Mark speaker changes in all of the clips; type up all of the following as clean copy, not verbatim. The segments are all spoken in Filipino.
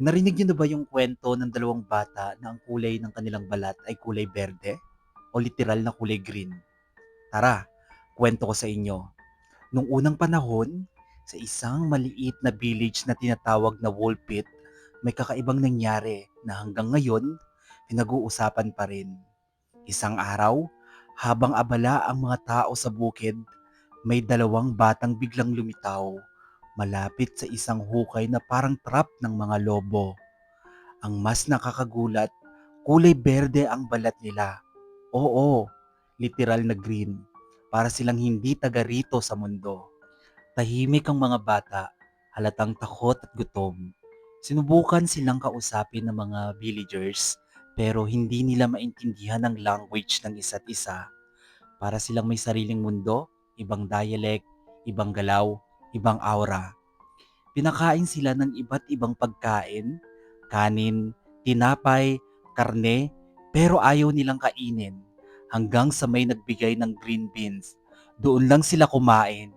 Speaker 1: Narinig niyo na ba yung kwento ng dalawang bata na ang kulay ng kanilang balat ay kulay berde o literal na kulay green? Tara, kwento ko sa inyo. Nung unang panahon, sa isang maliit na village na tinatawag na Woolpit, may kakaibang nangyari na hanggang ngayon, pinag-uusapan pa rin. Isang araw, habang abala ang mga tao sa bukid, may dalawang batang biglang lumitaw malapit sa isang hukay na parang trap ng mga lobo. Ang mas nakakagulat, kulay berde ang balat nila. Oo, literal na green. Para silang hindi taga rito sa mundo. Tahimik ang mga bata, halatang takot at gutom. Sinubukan silang kausapin ng mga villagers pero hindi nila maintindihan ang language ng isa't isa. Para silang may sariling mundo, ibang dialect, ibang galaw, ibang aura. Pinakain sila ng iba't ibang pagkain, kanin, tinapay, karne, pero ayaw nilang kainin hanggang sa may nagbigay ng green beans. Doon lang sila kumain.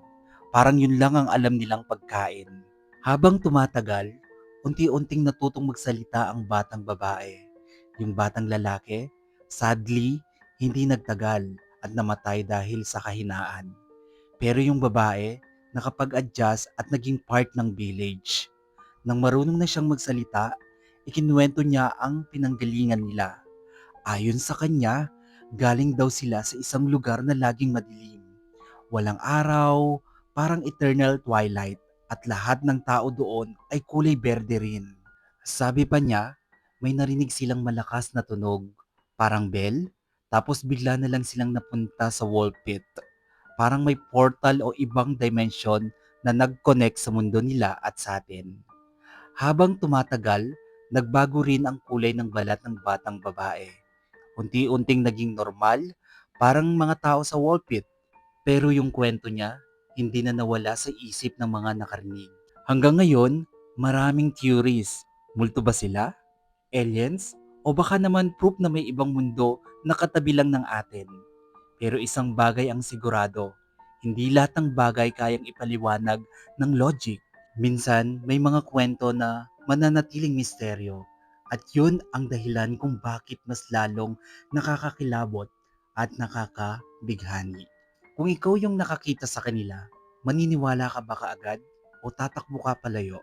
Speaker 1: Parang yun lang ang alam nilang pagkain. Habang tumatagal, unti-unting natutong magsalita ang batang babae. Yung batang lalaki, sadly, hindi nagtagal at namatay dahil sa kahinaan. Pero yung babae, nakapag-adjust at naging part ng village. Nang marunong na siyang magsalita, ikinuwento niya ang pinanggalingan nila. Ayon sa kanya, galing daw sila sa isang lugar na laging madilim. Walang araw, parang eternal twilight at lahat ng tao doon ay kulay berde rin. Sabi pa niya, may narinig silang malakas na tunog, parang bell, tapos bigla na lang silang napunta sa wall pit. Parang may portal o ibang dimension na nag-connect sa mundo nila at sa atin. Habang tumatagal, nagbago rin ang kulay ng balat ng batang babae. Unti-unting naging normal, parang mga tao sa wallpit. Pero yung kwento niya, hindi na nawala sa isip ng mga nakarinig. Hanggang ngayon, maraming theories. Multo ba sila? Aliens? O baka naman proof na may ibang mundo na katabi lang ng atin? Pero isang bagay ang sigurado, hindi lahat ng bagay kayang ipaliwanag ng logic. Minsan, may mga kwento na mananatiling misteryo at yun ang dahilan kung bakit mas lalong nakakakilabot at nakakabighani. Kung ikaw yung nakakita sa kanila, maniniwala ka ba kaagad o tatakbo ka palayo?